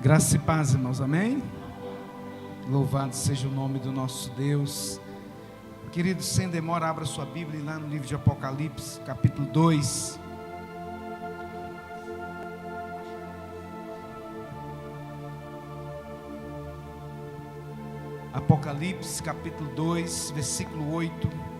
Graça e paz, irmãos, amém? Louvado seja o nome do nosso Deus. Queridos, sem demora, abra sua Bíblia lá no livro de Apocalipse, capítulo 2. Apocalipse, capítulo 2, versículo 8.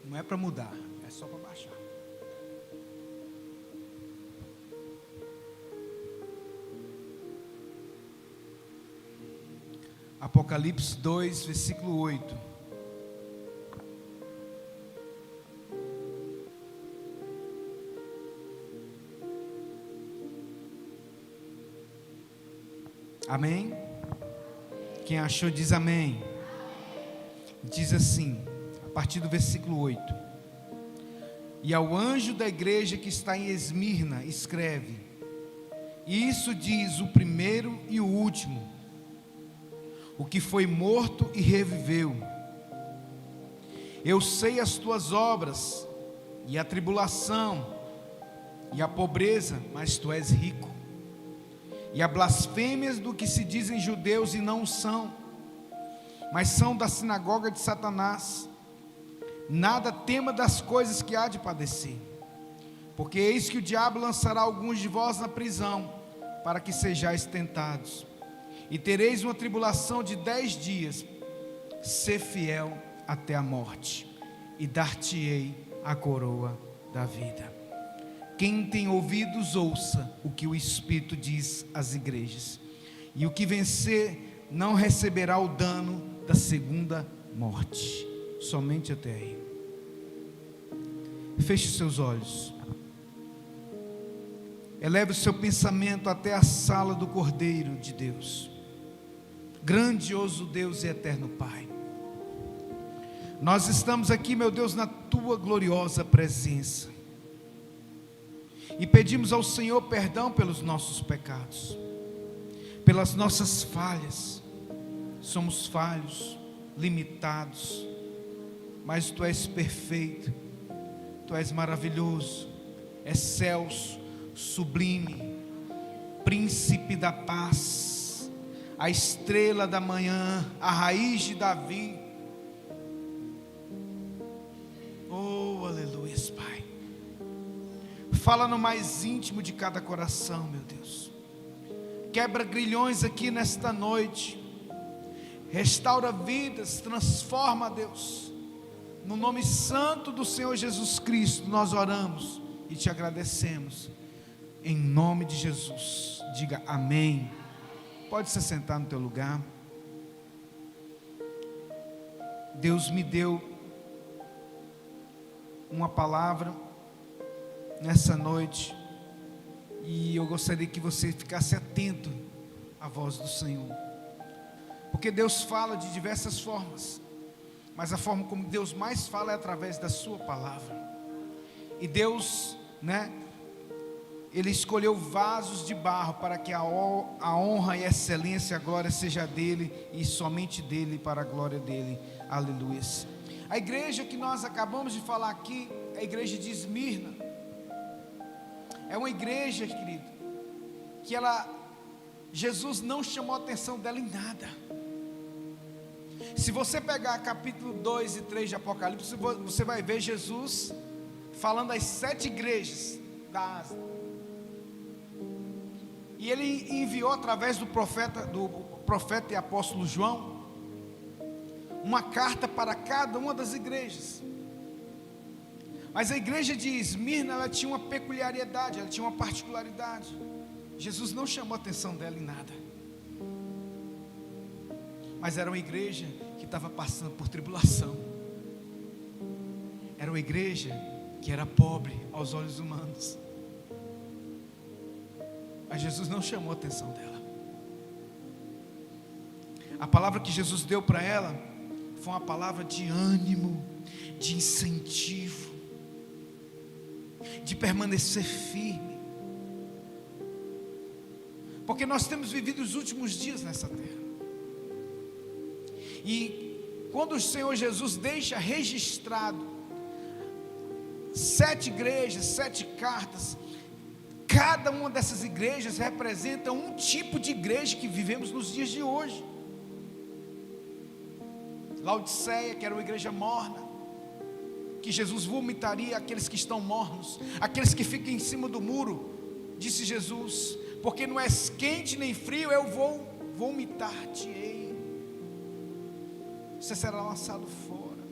Não é para mudar, é só para baixar. Apocalipse 2, versículo 8. Amém? Quem achou diz amém. Diz assim, a partir do versículo 8: E ao anjo da igreja que está em Esmirna escreve: Isso diz o primeiro e o último, o que foi morto e reviveu. Eu sei as tuas obras, e a tribulação, e a pobreza, mas tu és rico, e a blasfêmias do que se dizem judeus e não são, mas são da sinagoga de Satanás. Nada tema das coisas que há de padecer, porque eis que o diabo lançará alguns de vós na prisão, para que sejais tentados, e tereis uma tribulação de 10 dias. Sê fiel até a morte, e dar-te-ei a coroa da vida. Quem tem ouvidos, ouça o que o Espírito diz às igrejas. E o que vencer não receberá o dano da segunda morte. Somente até aí. Feche os seus olhos. Eleve o seu pensamento até a sala do Cordeiro de Deus. Grandioso Deus e eterno Pai, nós estamos aqui, meu Deus, na tua gloriosa presença, e pedimos ao Senhor perdão pelos nossos pecados, pelas nossas falhas. Somos falhos, limitados, mas tu és perfeito, tu és maravilhoso, excelso, sublime, príncipe da paz, a estrela da manhã, a raiz de Davi. Oh, aleluia, Pai. Fala no mais íntimo de cada coração, meu Deus. Quebra grilhões aqui nesta noite. Restaura vidas, transforma, Deus. No nome santo do Senhor Jesus Cristo, nós oramos e te agradecemos. Em nome de Jesus, diga amém. Pode se sentar no teu lugar. Deus me deu uma palavra nessa noite, e eu gostaria que você ficasse atento à voz do Senhor, porque Deus fala de diversas formas, mas a forma como Deus mais fala é através da sua palavra. E Deus, Ele escolheu vasos de barro para que a honra e a excelência, a glória seja dele e somente dele, para a glória dele. Aleluia. A igreja que nós acabamos de falar aqui é a igreja de Esmirna. É uma igreja, querido, que Jesus não chamou a atenção dela em nada. Se você pegar capítulo 2 e 3 de Apocalipse, você vai ver Jesus falando às 7 igrejas da Ásia. E ele enviou através do profeta e apóstolo João uma carta para cada uma das igrejas. Mas a igreja de Esmirna, ela tinha uma peculiaridade, ela tinha uma particularidade. Jesus não chamou a atenção dela em nada. Mas era uma igreja que estava passando por tribulação. Era uma igreja que era pobre aos olhos humanos. Mas Jesus não chamou a atenção dela. A palavra que Jesus deu para ela foi uma palavra de ânimo, de incentivo, de permanecer firme. Porque nós temos vivido os últimos dias nessa terra. E quando o Senhor Jesus deixa registrado 7 igrejas, 7 cartas, cada uma dessas igrejas representa um tipo de igreja que vivemos nos dias de hoje. Laodiceia, que era uma igreja morna, que Jesus vomitaria aqueles que estão mornos, aqueles que ficam em cima do muro, disse Jesus, porque não és quente nem frio, eu vou vomitar-te-ei, você será lançado fora.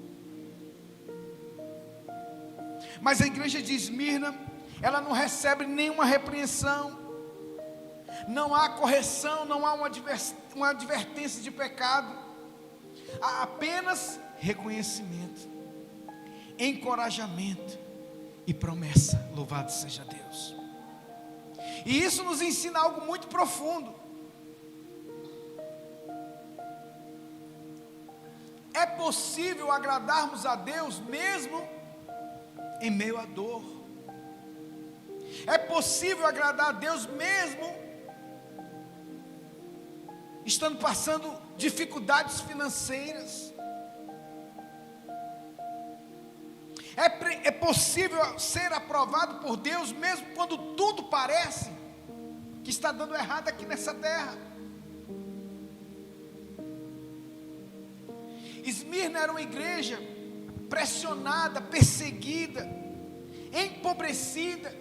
Mas a igreja de Esmirna, ela não recebe nenhuma repreensão, não há correção, não há uma advertência de pecado, há apenas reconhecimento, encorajamento e promessa. Louvado seja Deus. E isso nos ensina algo muito profundo. É possível agradarmos a Deus mesmo em meio à dor. É possível agradar a Deus mesmo estando passando dificuldades financeiras. É possível ser aprovado por Deus mesmo quando tudo parece que está dando errado aqui nessa terra. Esmirna era uma igreja pressionada, perseguida, empobrecida,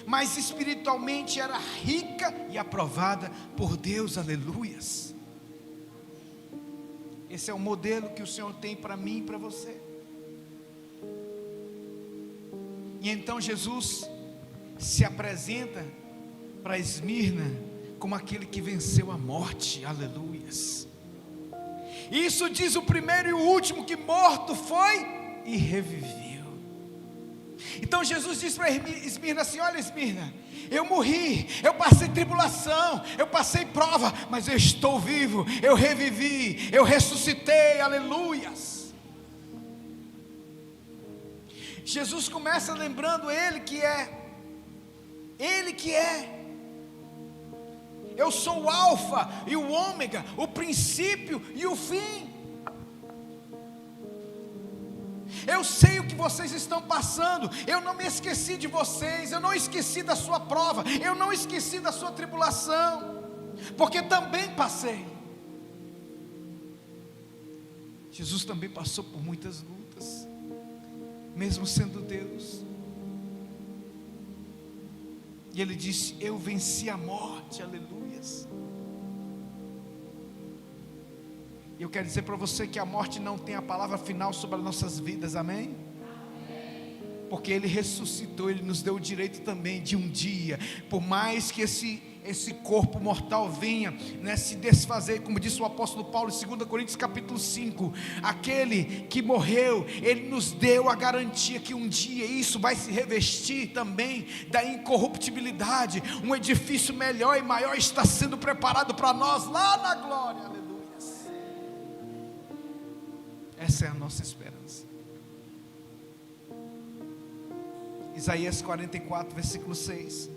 mas espiritualmente era rica e aprovada por Deus. Aleluias. Esse é o modelo que o Senhor tem para mim e para você. E então Jesus se apresenta para Esmirna como aquele que venceu a morte. Aleluias. Isso diz o primeiro e o último, que morto foi e reviveu. Então Jesus diz para Esmirna assim: olha Esmirna, eu morri, eu passei tribulação, eu passei prova, mas eu estou vivo, eu revivi, eu ressuscitei. Aleluias. Jesus começa lembrando Ele que é, eu sou o alfa e o ômega, o princípio e o fim. Eu sei o que vocês estão passando, eu não me esqueci de vocês, eu não esqueci da sua prova, eu não esqueci da sua tribulação, porque também passei. Jesus também passou por muitas lutas, mesmo sendo Deus. E Ele disse: eu venci a morte. Aleluias. E eu quero dizer para você que a morte não tem a palavra final sobre as nossas vidas. Amém? Porque Ele ressuscitou, Ele nos deu o direito também de um dia, por mais que esse corpo mortal venha, né, se desfazer, como disse o apóstolo Paulo em 2 Coríntios capítulo 5, aquele que morreu, Ele nos deu a garantia que um dia isso vai se revestir também da incorruptibilidade. Um edifício melhor e maior está sendo preparado para nós lá na glória. Aleluia. Essa é a nossa esperança. Isaías 44, versículo 6.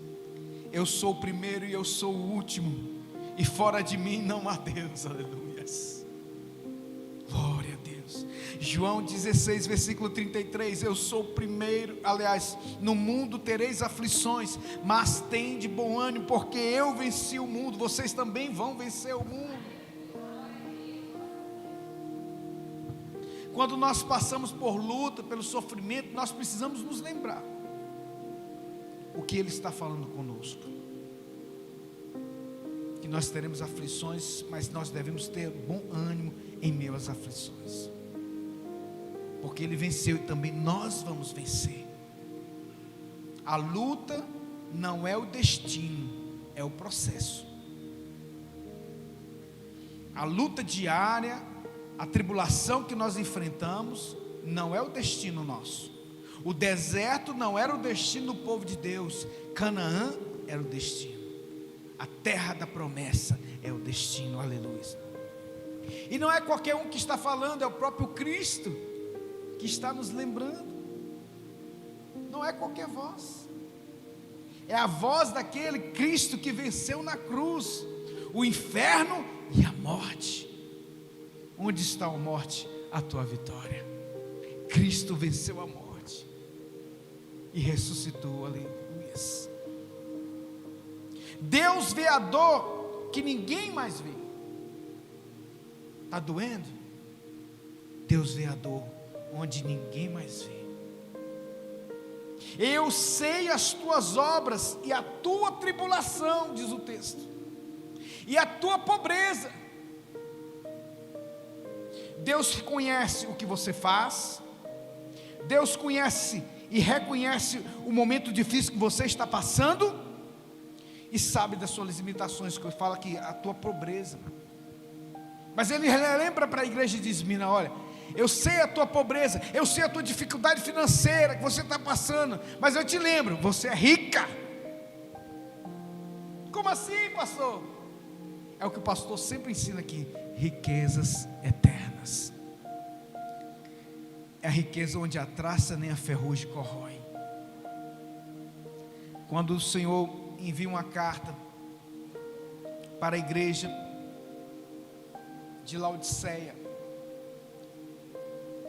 Eu sou o primeiro e eu sou o último, e fora de mim não há Deus. Aleluias. Glória a Deus. João 16, versículo 33. Eu sou o primeiro, aliás, no mundo tereis aflições, mas tem de bom ânimo, porque eu venci o mundo. Vocês também vão vencer o mundo. Quando nós passamos por luta, pelo sofrimento, nós precisamos nos lembrar o que Ele está falando conosco. Que nós teremos aflições, mas nós devemos ter bom ânimo em meio às aflições, porque Ele venceu e também nós vamos vencer. A luta não é o destino, é o processo. A luta diária, a tribulação que nós enfrentamos não é o destino nosso. O deserto não era o destino do povo de Deus. Canaã era o destino. A terra da promessa é o destino. Aleluia. E não é qualquer um que está falando, é o próprio Cristo que está nos lembrando. Não é qualquer voz. É a voz daquele Cristo que venceu na cruz o inferno e a morte. Onde está a morte, a tua vitória? Cristo venceu a morte e ressuscitou, aleluia. Deus vê a dor que ninguém mais vê. Está doendo? Deus vê a dor onde ninguém mais vê. Eu sei as tuas obras e a tua tribulação, diz o texto, e a tua pobreza. Deus conhece o que você faz, Deus conhece e reconhece o momento difícil que você está passando, e sabe das suas limitações, que eu falo aqui, a tua pobreza. Mas Ele lembra para a igreja de Esmirna: olha, eu sei a tua pobreza, eu sei a tua dificuldade financeira que você está passando, mas eu te lembro, você é rica. Como assim, pastor? É o que o pastor sempre ensina aqui: riquezas eternas. É a riqueza onde a traça nem a ferrugem corrói. Quando o Senhor envia uma carta para a igreja de Laodiceia,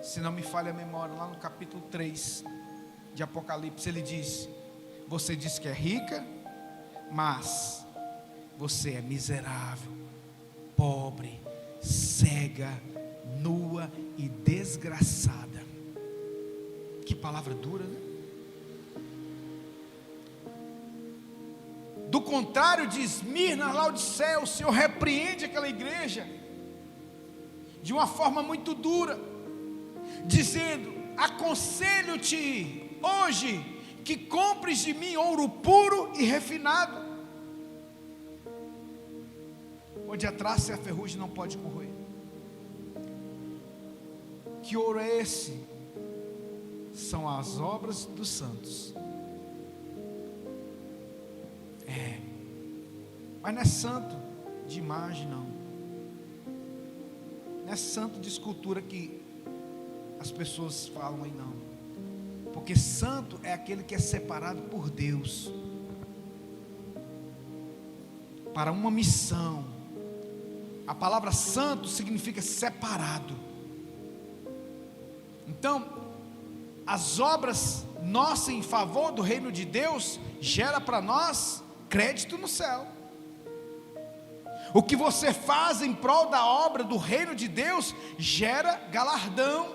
se não me falha a memória, lá no capítulo 3 de Apocalipse, ele diz: você diz que é rica, mas você é miserável, pobre, cega, nua e desgraçada. Que palavra dura, né? Do contrário de Esmirna, Laodiceia, o Senhor repreende aquela igreja de uma forma muito dura, dizendo: aconselho-te hoje que compres de mim ouro puro e refinado, onde a traça e a ferrugem não pode corroer. Que ouro é esse? São as obras dos santos. Mas não é santo de imagem, não. Não é santo de escultura que as pessoas falam aí, não. Porque santo é aquele que é separado por Deus para uma missão. A palavra santo significa separado. Então, as obras nossas em favor do reino de Deus gera para nós crédito no céu. O que você faz em prol da obra do reino de Deus gera galardão.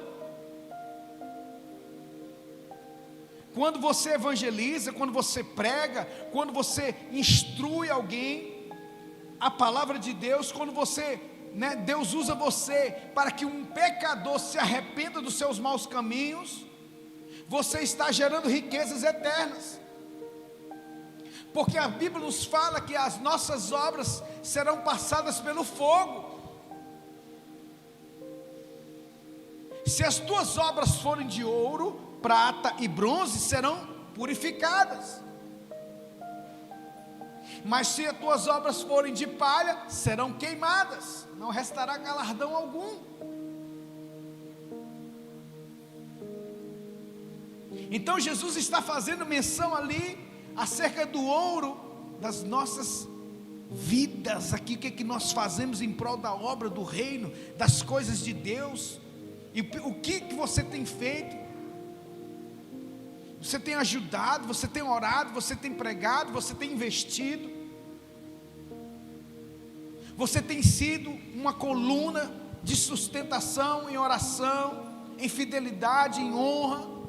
Quando você evangeliza, quando você prega, quando você instrui alguém, a palavra de Deus, quando você, Deus usa você para que um pecador se arrependa dos seus maus caminhos, você está gerando riquezas eternas. Porque a Bíblia nos fala que as nossas obras serão passadas pelo fogo. Se as tuas obras forem de ouro, prata e bronze, serão purificadas. Mas se as tuas obras forem de palha, serão queimadas, não restará galardão algum. Então Jesus está fazendo menção ali acerca do ouro das nossas vidas aqui, o que é que nós fazemos em prol da obra do reino, das coisas de Deus, e o que você tem feito. Você tem ajudado, você tem orado, você tem pregado, você tem investido, você tem sido uma coluna de sustentação em oração, em fidelidade, em honra.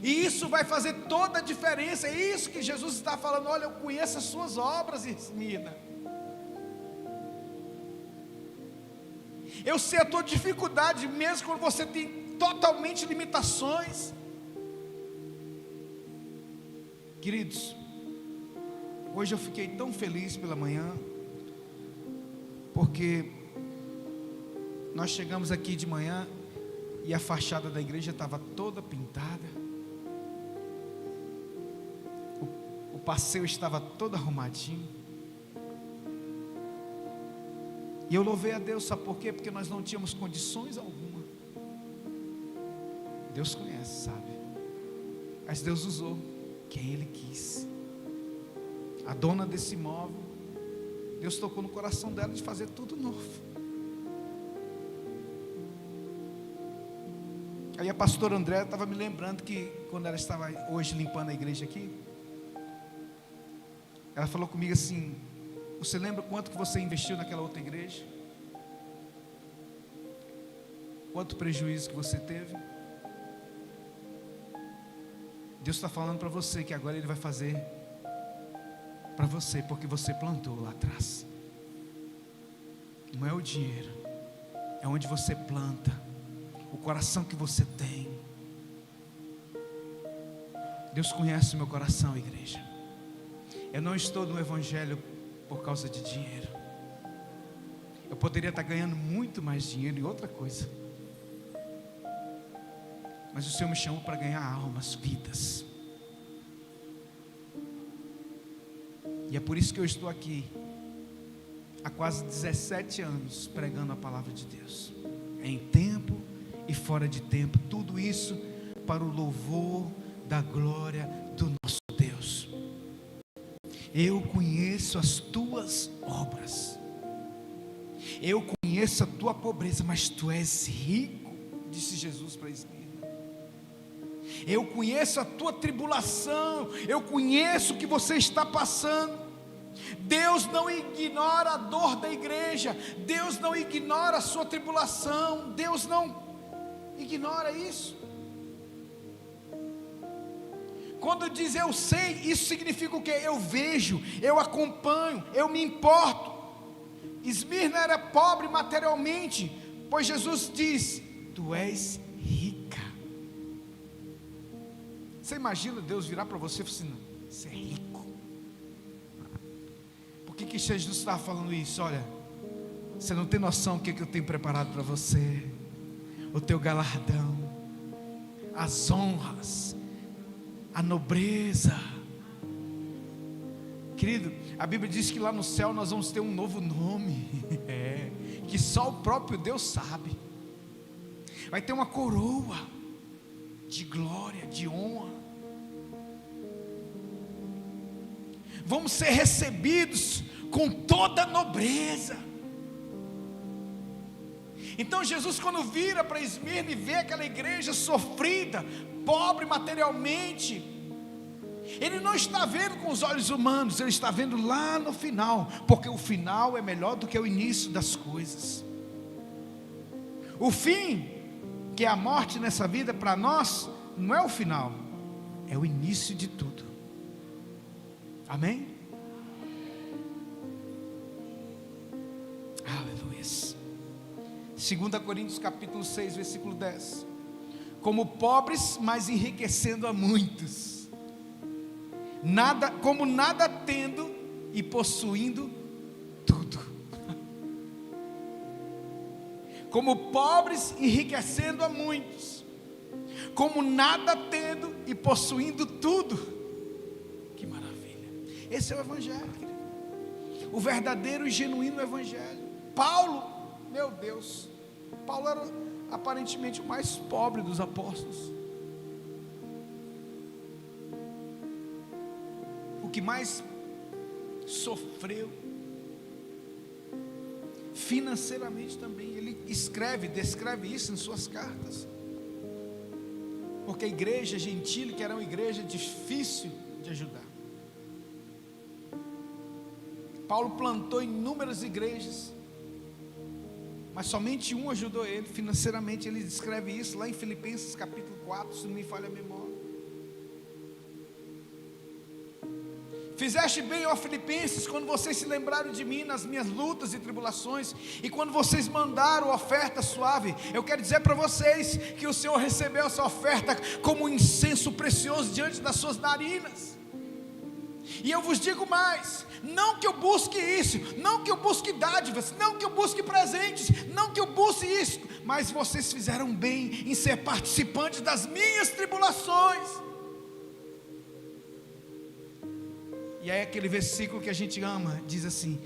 E isso vai fazer toda a diferença. É isso que Jesus está falando: olha, eu conheço as suas obras, Esmirna. Eu sei a tua dificuldade, mesmo quando você tem totalmente limitações. Queridos, hoje eu fiquei tão feliz pela manhã, porque nós chegamos aqui de manhã e a fachada da igreja estava toda pintada. O passeio estava todo arrumadinho. E eu louvei a Deus, sabe por quê? Porque nós não tínhamos condições alguma. Deus conhece, sabe? Mas Deus usou quem Ele quis. A dona desse imóvel, Deus tocou no coração dela de fazer tudo novo. Aí a pastora André estava me lembrando que quando ela estava hoje limpando a igreja aqui, ela falou comigo assim: você lembra quanto que você investiu naquela outra igreja? Quanto prejuízo que você teve? Deus está falando para você que agora Ele vai fazer para você, porque você plantou lá atrás. Não é o dinheiro, é onde você planta, o coração que você tem. Deus conhece o meu coração, igreja. Eu não estou no evangelho por causa de dinheiro. Eu poderia estar ganhando muito mais dinheiro em outra coisa, mas o Senhor me chamou para ganhar almas, vidas. E é por isso que eu estou aqui há quase 17 anos pregando a palavra de Deus, em tempo e fora de tempo, tudo isso para o louvor da glória do nosso Deus. Eu conheço as tuas obras, eu conheço a tua pobreza, mas tu és rico, disse Jesus para Esmirna. Eu conheço a tua tribulação, eu conheço o que você está passando. Deus não ignora a dor da igreja, Deus não ignora a sua tribulação, Deus não ignora isso. Quando diz eu sei, isso significa o quê? Eu vejo, eu acompanho, eu me importo. Esmirna era pobre materialmente, pois Jesus diz: tu és rica. Você imagina Deus virar para você e falar assim: não, você é rico. Por que Jesus estava falando isso? Olha, você não tem noção o que eu tenho preparado para você, o teu galardão, as honras, a nobreza. Querido, a Bíblia diz que lá no céu nós vamos ter um novo nome, que só o próprio Deus sabe. Vai ter uma coroa de glória, de honra. Vamos ser recebidos com toda a nobreza. Então Jesus, quando vira para Esmirna e vê aquela igreja sofrida, pobre materialmente, Ele não está vendo com os olhos humanos, Ele está vendo lá no final, porque o final é melhor do que o início das coisas. O fim, que é a morte nessa vida, para nós não é o final, é o início de tudo. Amém? Aleluia. 2 Coríntios capítulo 6, versículo 10. Como pobres, mas enriquecendo a muitos, como nada tendo e possuindo tudo. Como pobres, enriquecendo a muitos, como nada tendo e possuindo tudo. Que maravilha. Esse é o evangelho, querido. O verdadeiro e genuíno evangelho. Paulo, meu Deus, Paulo era aparentemente o mais pobre dos apóstolos, o que mais sofreu financeiramente também. Ele descreve isso em suas cartas, porque a igreja gentílica era uma igreja difícil de ajudar. Paulo plantou inúmeras igrejas, mas somente um ajudou ele financeiramente. Ele descreve isso lá em Filipenses capítulo 4, se não me falha a memória. Fizeste bem, ó Filipenses, quando vocês se lembraram de mim nas minhas lutas e tribulações, e quando vocês mandaram oferta suave. Eu quero dizer para vocês que o Senhor recebeu essa oferta como um incenso precioso diante das suas narinas. E eu vos digo mais: não que eu busque isso, não que eu busque dádivas, não que eu busque presentes, não que eu busque isso, mas vocês fizeram bem em ser participantes das minhas tribulações. E aí aquele versículo que a gente ama diz assim: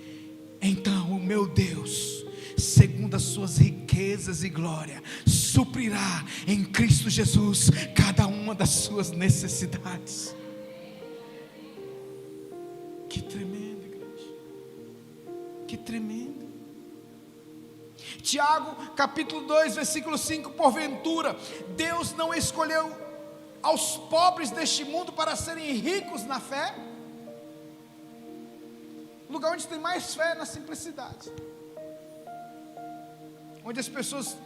então o meu Deus, segundo as suas riquezas e glória, suprirá em Cristo Jesus cada uma das suas necessidades. Que tremendo, igreja, que tremendo. Tiago capítulo 2 versículo 5, porventura Deus não escolheu aos pobres deste mundo para serem ricos na fé? O lugar onde tem mais fé é na simplicidade, onde as pessoas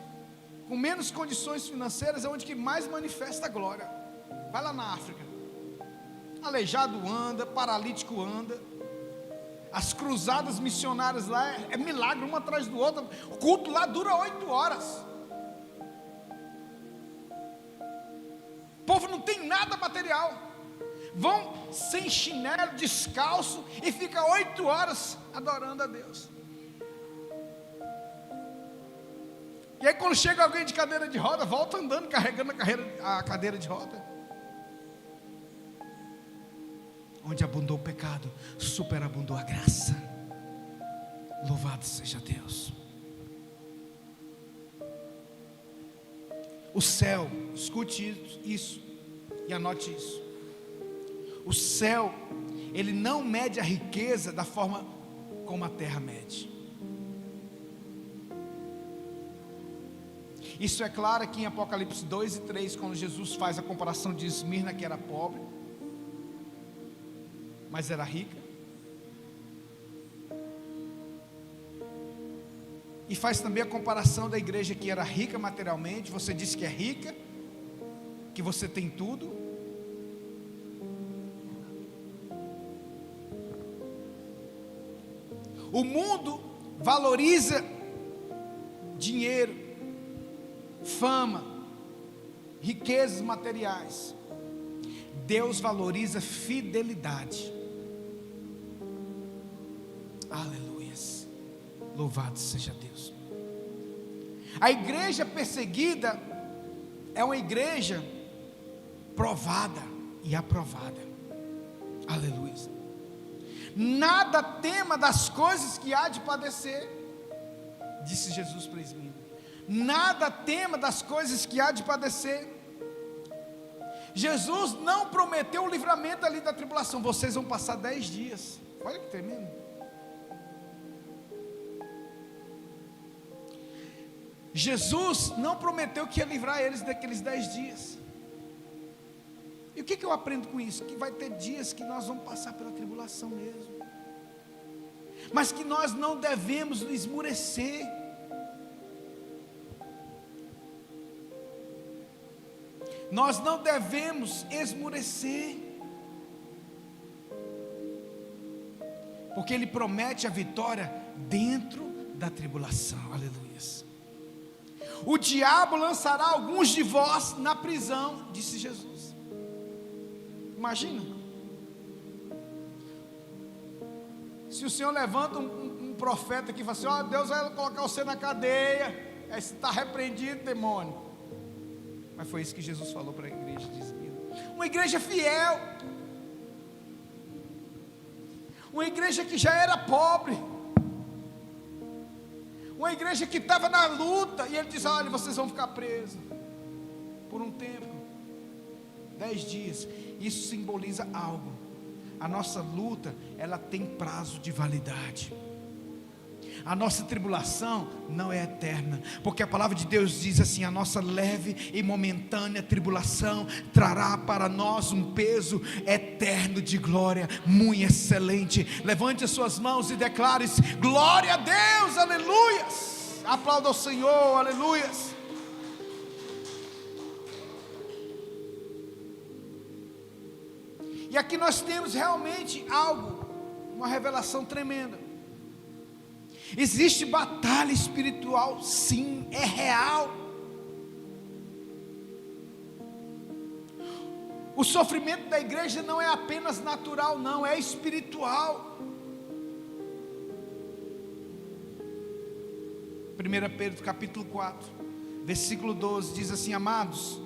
com menos condições financeiras é onde que mais manifesta a glória. Vai lá na África, aleijado anda, paralítico anda. As cruzadas missionárias lá é milagre, uma atrás do outro. O culto lá dura 8 horas. O povo não tem nada material, vão sem chinelo, descalço, e fica 8 horas adorando a Deus. E aí quando chega alguém de cadeira de roda, volta andando, carregando a cadeira de roda. Onde abundou o pecado, superabundou a graça. Louvado seja Deus. O céu, escute isso e anote isso. O céu, ele não mede a riqueza da forma como a terra mede. Isso é claro aqui em Apocalipse 2 e 3, quando Jesus faz a comparação de Esmirna, que era pobre, mas era rica. E faz também a comparação da igreja que era rica materialmente. Você disse que é rica, que você tem tudo. O mundo valoriza dinheiro, fama, riquezas materiais. Deus valoriza fidelidade. Aleluias, louvado seja Deus. A igreja perseguida é uma igreja provada e aprovada. Aleluia. Nada tema das coisas que há de padecer, disse Jesus para Esmirna. Nada tema das coisas que há de padecer. Jesus não prometeu o livramento ali da tribulação. Vocês vão passar 10 dias. Olha que tremendo. Jesus não prometeu que ia livrar eles daqueles 10 dias. E o que eu aprendo com isso? Que vai ter dias que nós vamos passar pela tribulação mesmo, mas que nós não devemos esmurecer. Nós não devemos esmurecer, porque Ele promete a vitória dentro da tribulação. Aleluia. O diabo lançará alguns de vós na prisão, disse Jesus. Imagina, se o Senhor levanta um profeta aqui e fala assim: ó, Deus vai colocar você na cadeia, aí você está repreendido, demônio. Mas foi isso que Jesus falou para a igreja de Esmirna. Uma igreja fiel, uma igreja que já era pobre, uma igreja que estava na luta, e ele diz: olha, vocês vão ficar presos por um tempo, 10 dias. Isso simboliza algo. A nossa luta, ela tem prazo de validade. A nossa tribulação não é eterna, porque a palavra de Deus diz assim: a nossa leve e momentânea tribulação trará para nós um peso eterno de glória muito excelente. Levante as suas mãos e declare: glória a Deus, aleluias. Aplauda ao Senhor, aleluias. E aqui nós temos realmente algo, uma revelação tremenda. Existe batalha espiritual, sim, é real. O sofrimento da igreja não é apenas natural, não, é espiritual. 1 Pedro capítulo 4, versículo 12, diz assim: amados,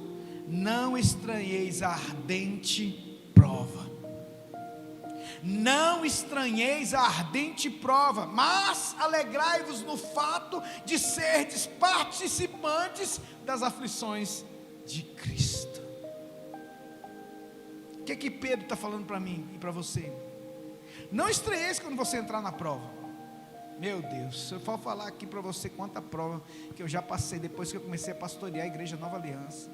não estranheis a ardente prova. Não estranheis a ardente prova, mas alegrai-vos no fato de serdes participantes das aflições de Cristo. O que Pedro está falando para mim e para você? Não estranheis quando você entrar na prova. Meu Deus, se eu for falar aqui para você quanta prova que eu já passei depois que eu comecei a pastorear a igreja Nova Aliança.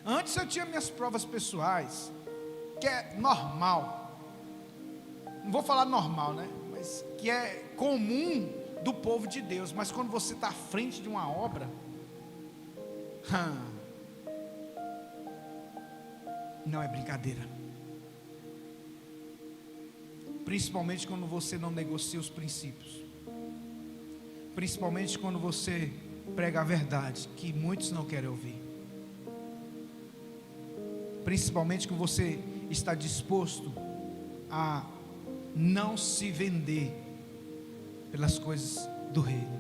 Antes eu tinha minhas provas pessoais, que é normal, não vou falar normal, né? Mas que é comum do povo de Deus. Mas quando você está à frente de uma obra, não é brincadeira. Principalmente quando você não negocia os princípios. Principalmente quando você prega a verdade, que muitos não querem ouvir. Principalmente quando você está disposto a não se vender pelas coisas do reino.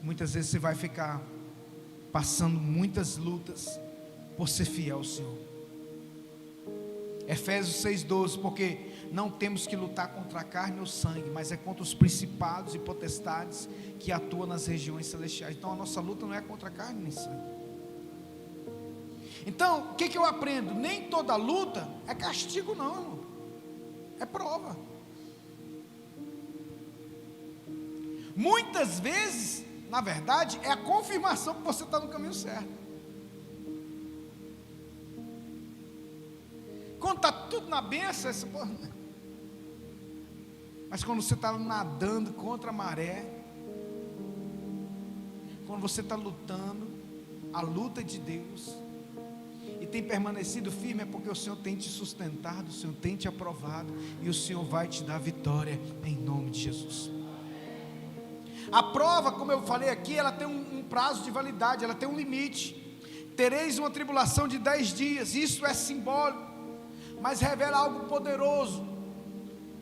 Muitas vezes você vai ficar passando muitas lutas por ser fiel ao Senhor. Efésios 6,12, porque não temos que lutar contra a carne ou sangue, mas é contra os principados e potestades que atuam nas regiões celestiais. Então a nossa luta não é contra a carne nem sangue. Então, o que eu aprendo? Nem toda luta é castigo não, irmão. É prova. Muitas vezes, na verdade, é a confirmação que você está no caminho certo. Quando está tudo na bênção, mas quando você está nadando contra a maré, quando você está lutando a luta de Deus e tem permanecido firme, é porque o Senhor tem te sustentado, o Senhor tem te aprovado, e o Senhor vai te dar vitória em nome de Jesus. A prova, como eu falei aqui, ela tem um prazo de validade, ela tem um limite. Tereis uma tribulação de 10 dias, isso é simbólico, mas revela algo poderoso.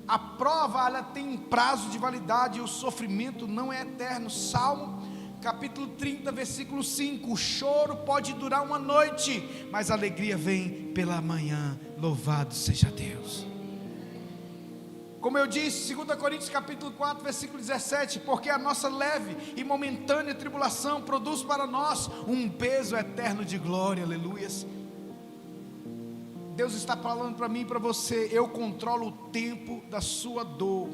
A prova, ela tem um prazo de validade, e o sofrimento não é eterno. Salmo capítulo 30, versículo 5, o choro pode durar uma noite, mas a alegria vem pela manhã, louvado seja Deus. Como eu disse, 2 Coríntios capítulo 4, versículo 17, porque a nossa leve e momentânea tribulação produz para nós um peso eterno de glória, aleluias. Deus está falando para mim e para você: eu controlo o tempo da sua dor,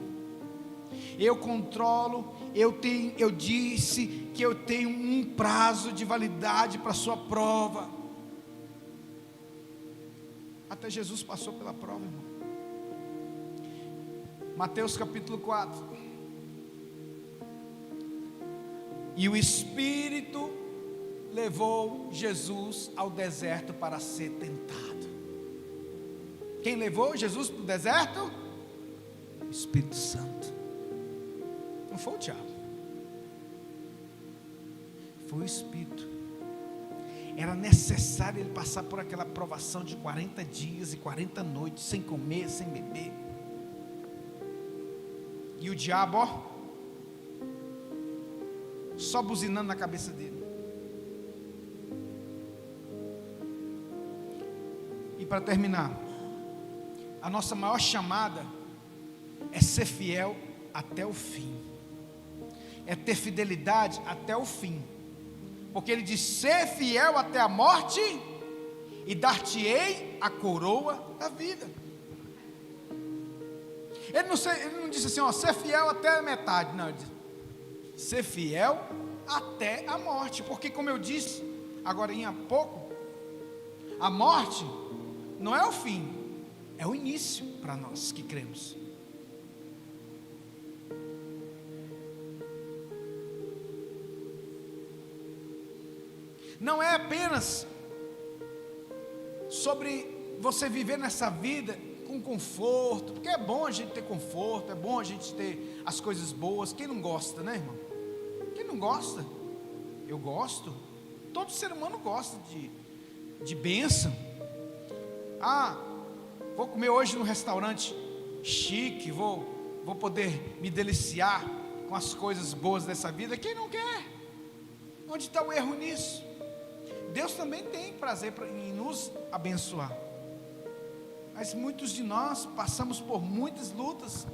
eu controlo, eu disse que eu tenho um prazo de validade para a sua prova. Até Jesus passou pela prova, irmão. Mateus capítulo 4. E o Espírito levou Jesus ao deserto para ser tentado. Quem levou Jesus para o deserto? O Espírito Santo. Não foi o diabo, foi o Espírito. Era necessário ele passar por aquela provação de 40 dias e 40 noites, sem comer, sem beber. E o diabo, ó, só buzinando na cabeça dele. E para terminar, a nossa maior chamada é ser fiel até o fim, é ter fidelidade até o fim, porque ele diz: ser fiel até a morte, e dar-te-ei a coroa da vida. Ele não disse assim, ó, ser fiel até a metade, não, ele disse, ser fiel até a morte, porque como eu disse agora há pouco, a morte não é o fim, é o início para nós que cremos. Não é apenas sobre você viver nessa vida com conforto, porque é bom a gente ter conforto, é bom a gente ter as coisas boas. Quem não gosta, né, irmão? Quem não gosta? Eu gosto. Todo ser humano gosta de bênção. Ah, vou comer hoje num restaurante chique, vou poder me deliciar com as coisas boas dessa vida. Quem não quer? Onde está o erro nisso? Deus também tem prazer em nos abençoar, mas muitos de nós passamos por muitas lutas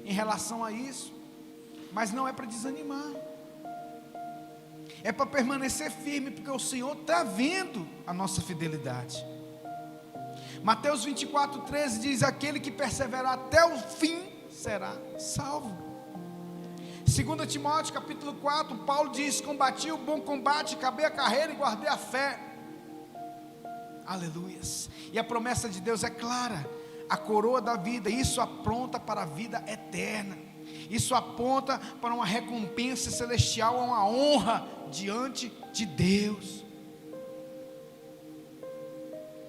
em relação a isso. Mas não é para desanimar, é para permanecer firme, porque o Senhor está vendo a nossa fidelidade. Mateus 24:13 diz: aquele que perseverar até o fim será salvo. 2 Timóteo capítulo 4, Paulo diz: combati o bom combate, acabei a carreira e guardei a fé. Aleluias. E a promessa de Deus é clara: a coroa da vida. Isso aponta para a vida eterna, isso aponta para uma recompensa celestial, uma honra diante de Deus.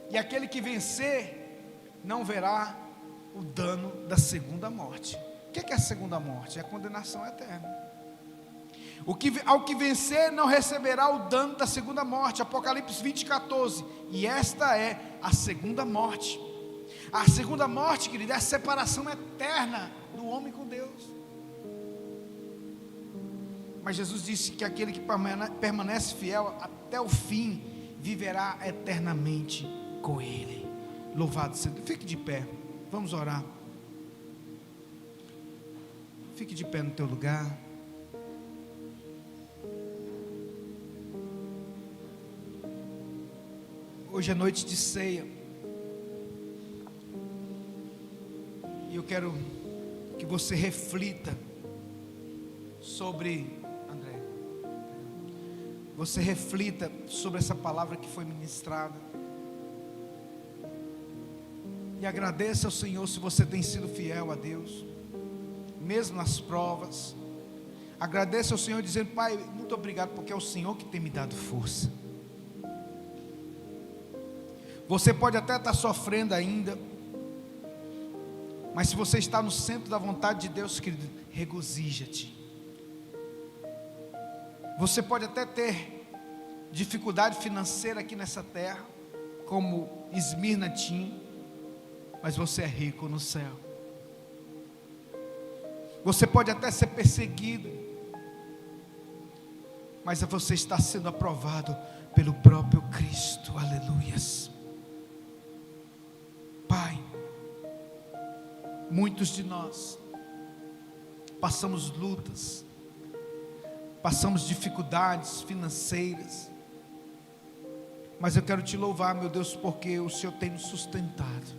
E aquele que vencer não verá o dano da segunda morte. O que é a segunda morte? É a condenação eterna. Ao que vencer não receberá o dano da segunda morte. Apocalipse 20:14. E esta é a segunda morte. A segunda morte, querido, é a separação eterna do homem com Deus. Mas Jesus disse que aquele que permanece fiel até o fim viverá eternamente com Ele. Louvado seja Deus. Fique de pé, vamos orar. Fique de pé no teu lugar. Hoje é noite de ceia, e eu quero que você reflita sobre, André, você reflita sobre essa palavra que foi ministrada, e agradeça ao Senhor se você tem sido fiel a Deus, mesmo nas provas. Agradeça ao Senhor dizendo: Pai, muito obrigado, porque é o Senhor que tem me dado força. Você pode até estar sofrendo ainda, mas se você está no centro da vontade de Deus, querido, regozija-te. Você pode até ter dificuldade financeira aqui nessa terra, como Esmirna tinha, mas você é rico no céu. Você pode até ser perseguido, mas você está sendo aprovado pelo próprio Cristo. Aleluias. Pai, muitos de nós passamos lutas, passamos dificuldades financeiras, mas eu quero te louvar, meu Deus, porque o Senhor tem nos sustentado.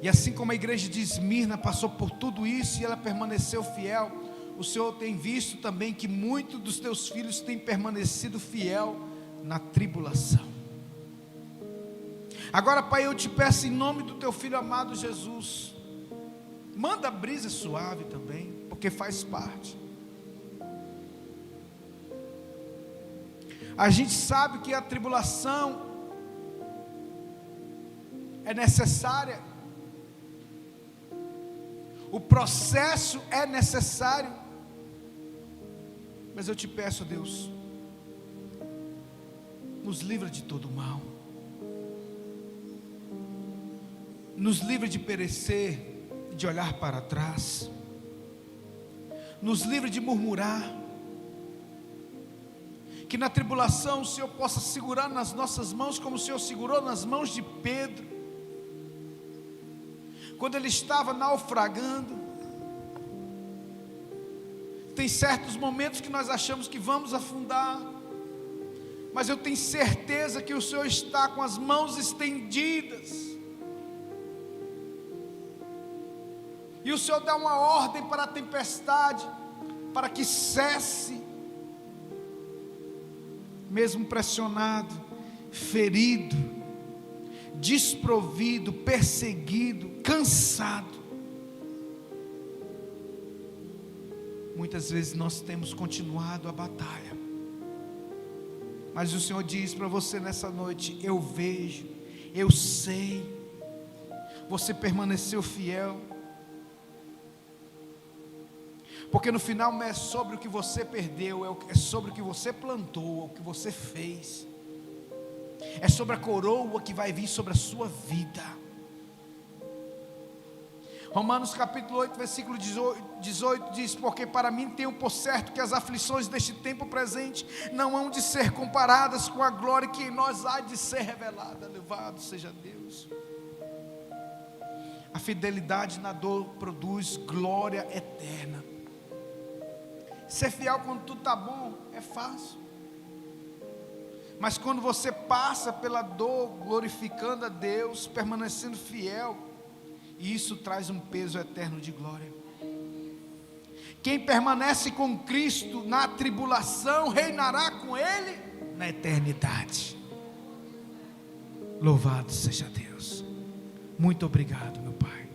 E assim como a igreja de Esmirna passou por tudo isso e ela permaneceu fiel, o Senhor tem visto também que muitos dos teus filhos têm permanecido fiel na tribulação. Agora, Pai, eu te peço em nome do teu filho amado Jesus, manda brisa suave também, porque faz parte. A gente sabe que a tribulação é necessária, o processo é necessário, mas eu te peço, Deus, nos livra de todo mal, nos livra de perecer, de olhar para trás, nos livra de murmurar, que na tribulação o Senhor possa segurar nas nossas mãos, como o Senhor segurou nas mãos de Pedro, quando ele estava naufragando. Tem certos momentos que nós achamos que vamos afundar, mas eu tenho certeza que o Senhor está com as mãos estendidas, e o Senhor dá uma ordem para a tempestade, para que cesse, mesmo pressionado, ferido, desprovido, perseguido, cansado. Muitas vezes nós temos continuado a batalha, mas o Senhor diz para você nessa noite: eu vejo, eu sei, você permaneceu fiel, porque no final não é sobre o que você perdeu, é sobre o que você plantou, o que você fez, é sobre a coroa que vai vir sobre a sua vida. Romanos capítulo 8, versículo 18 diz: porque para mim tenho por certo que as aflições deste tempo presente não hão de ser comparadas com a glória que em nós há de ser revelada. Louvado seja Deus. A fidelidade na dor produz glória eterna. Ser fiel quando tudo está bom é fácil, mas quando você passa pela dor, glorificando a Deus, permanecendo fiel, E isso traz um peso eterno de glória. Quem permanece com Cristo na tribulação, reinará com Ele na eternidade. Louvado seja Deus. Muito obrigado, meu Pai.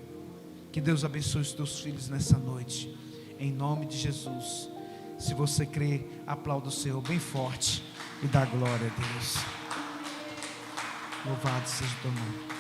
Que Deus abençoe os teus filhos nessa noite, em nome de Jesus. Se você crê, aplauda o Senhor bem forte e dá glória a Deus. Louvado seja o teu nome.